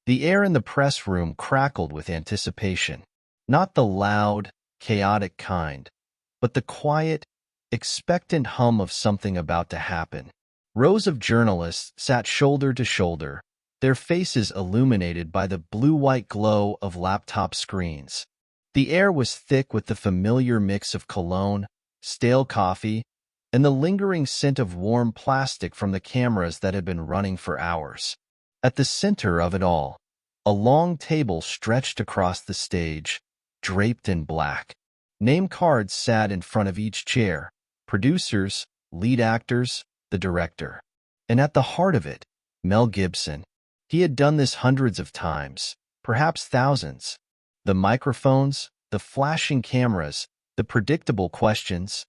The air in the press room crackled with anticipation. Not the loud, chaotic kind, but the quiet, expectant hum of something about to happen. Rows of journalists sat shoulder to shoulder, their faces illuminated by the blue-white glow of laptop screens. The air was thick with the familiar mix of cologne, stale coffee, and the lingering scent of warm plastic from the cameras that had been running for hours. At the center of it all, a long table stretched across the stage, draped in black. Name cards sat in front of each chair: producers, lead actors, the director. And at the heart of it, Mel Gibson. He had done this hundreds of times, perhaps thousands. The microphones, the flashing cameras, the predictable questions,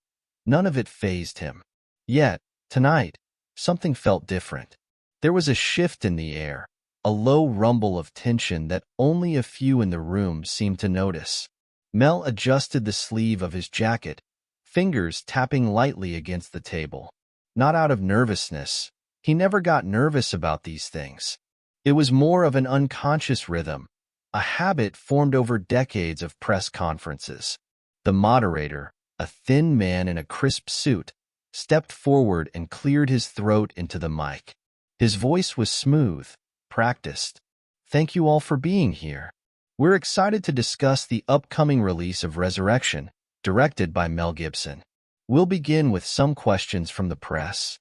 none of it fazed him. Yet, tonight, something felt different. There was a shift in the air, a low rumble of tension that only a few in the room seemed to notice. Mel adjusted the sleeve of his jacket, fingers tapping lightly against the table. Not out of nervousness. He never got nervous about these things. It was more of an unconscious rhythm, a habit formed over decades of press conferences. The moderator, a thin man in a crisp suit, stepped forward and cleared his throat into the mic. His voice was smooth, practiced. "Thank you all for being here. We're excited to discuss the upcoming release of Resurrection, directed by Mel Gibson. We'll begin with some questions from the press."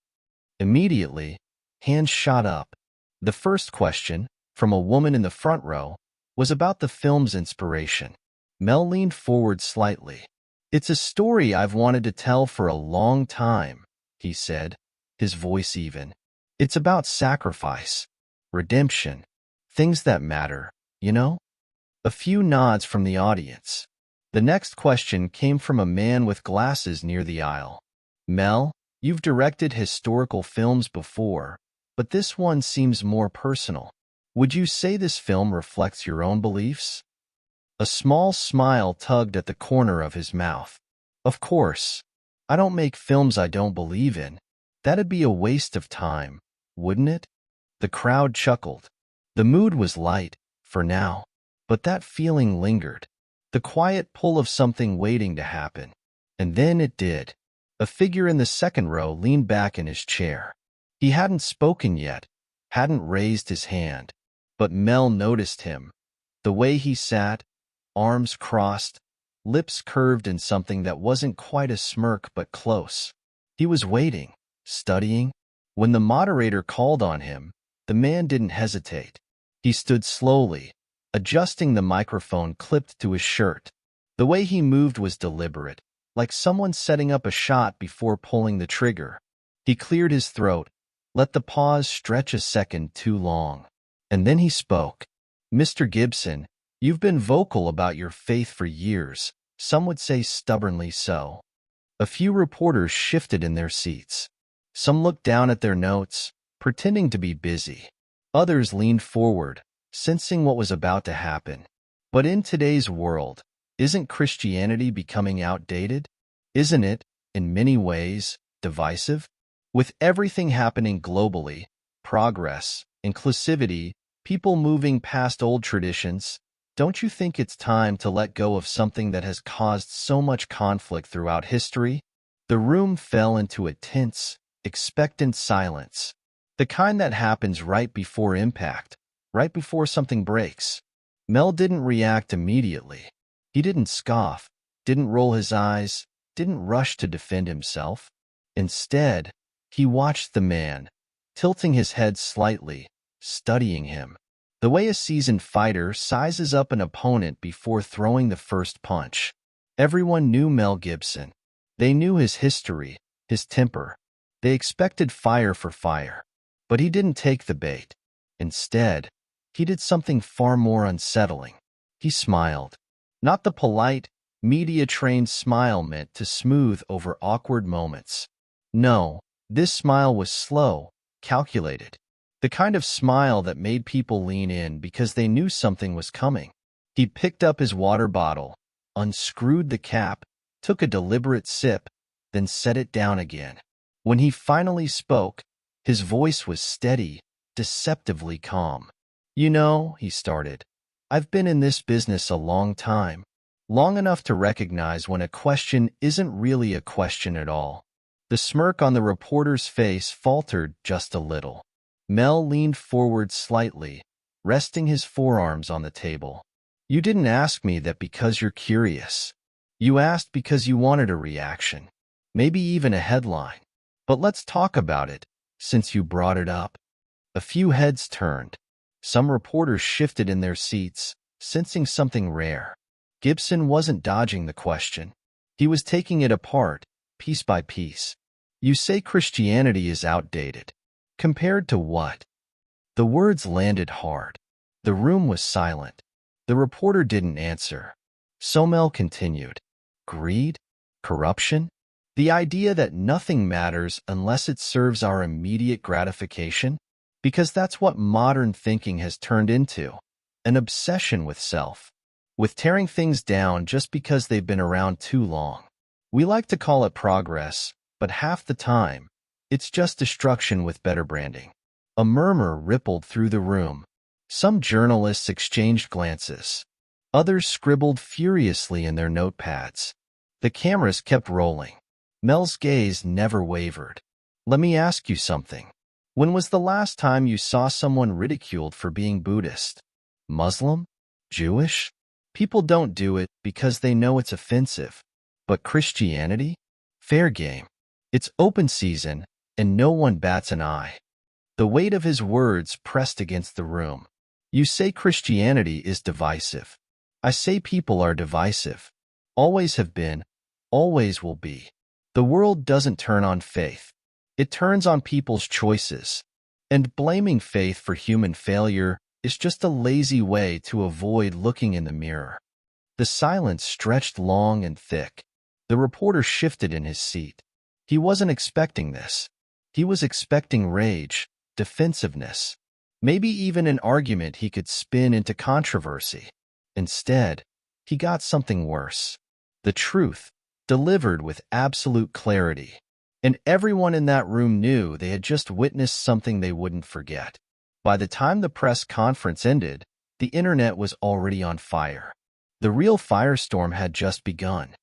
Immediately, hands shot up. The first question, from a woman in the front row, was about the film's inspiration. Mel leaned forward slightly. "It's a story I've wanted to tell for a long time," he said, his voice even. "It's about sacrifice, redemption, things that matter, you know?" A few nods from the audience. The next question came from a man with glasses near the aisle. "Mel, you've directed historical films before, but this one seems more personal. Would you say this film reflects your own beliefs?" A small smile tugged at the corner of his mouth. "Of course. I don't make films I don't believe in. That'd be a waste of time, wouldn't it?" The crowd chuckled. The mood was light, for now, but that feeling lingered. The quiet pull of something waiting to happen. And then it did. A figure in the second row leaned back in his chair. He hadn't spoken yet, hadn't raised his hand. But Mel noticed him. The way he sat, arms crossed, lips curved in something that wasn't quite a smirk but close. He was waiting, studying. When the moderator called on him, the man didn't hesitate. He stood slowly, adjusting the microphone clipped to his shirt. The way he moved was deliberate, like someone setting up a shot before pulling the trigger. He cleared his throat, let the pause stretch a second too long. And then he spoke. "Mr. Gibson, you've been vocal about your faith for years, some would say stubbornly so." A few reporters shifted in their seats. Some looked down at their notes, pretending to be busy. Others leaned forward, sensing what was about to happen. But in today's world, isn't Christianity becoming outdated? Isn't it, in many ways, divisive? With everything happening globally, progress, inclusivity, people moving past old traditions, don't you think it's time to let go of something that has caused so much conflict throughout history? The room fell into a tense, expectant silence. The kind that happens right before impact, right before something breaks. Mel didn't react immediately. He didn't scoff, didn't roll his eyes, didn't rush to defend himself. Instead, he watched the man, tilting his head slightly, studying him. The way a seasoned fighter sizes up an opponent before throwing the first punch. Everyone knew Mel Gibson. They knew his history, his temper. They expected fire for fire. But he didn't take the bait. Instead, he did something far more unsettling. He smiled. Not the polite, media-trained smile meant to smooth over awkward moments. No, this smile was slow, calculated. The kind of smile that made people lean in because they knew something was coming. He picked up his water bottle, unscrewed the cap, took a deliberate sip, then set it down again. When he finally spoke, his voice was steady, deceptively calm. You know, he started, I've been in this business a long time, long enough to recognize when a question isn't really a question at all. The smirk on the reporter's face faltered just a little. Mel leaned forward slightly, resting his forearms on the table. You didn't ask me that because you're curious. You asked because you wanted a reaction, maybe even a headline. But let's talk about it, since you brought it up. A few heads turned. Some reporters shifted in their seats, sensing something rare. Gibson wasn't dodging the question. He was taking it apart, piece by piece. You say Christianity is outdated. Compared to what? The words landed hard. The room was silent. The reporter didn't answer. So Mel continued. Greed? Corruption? The idea that nothing matters unless it serves our immediate gratification? Because that's what modern thinking has turned into. An obsession with self. With tearing things down just because they've been around too long. We like to call it progress, but half the time, it's just destruction with better branding. A murmur rippled through the room. Some journalists exchanged glances. Others scribbled furiously in their notepads. The cameras kept rolling. Mel's gaze never wavered. Let me ask you something. When was the last time you saw someone ridiculed for being Buddhist? Muslim? Jewish? People don't do it because they know it's offensive. But Christianity? Fair game. It's open season, and no one bats an eye. The weight of his words pressed against the room. You say Christianity is divisive. I say people are divisive. Always have been, always will be. The world doesn't turn on faith. It turns on people's choices. And blaming faith for human failure is just a lazy way to avoid looking in the mirror. The silence stretched long and thick. The reporter shifted in his seat. He wasn't expecting this. He was expecting rage, defensiveness, maybe even an argument he could spin into controversy. Instead, he got something worse. The truth, delivered with absolute clarity. And everyone in that room knew they had just witnessed something they wouldn't forget. By the time the press conference ended, the internet was already on fire. The real firestorm had just begun.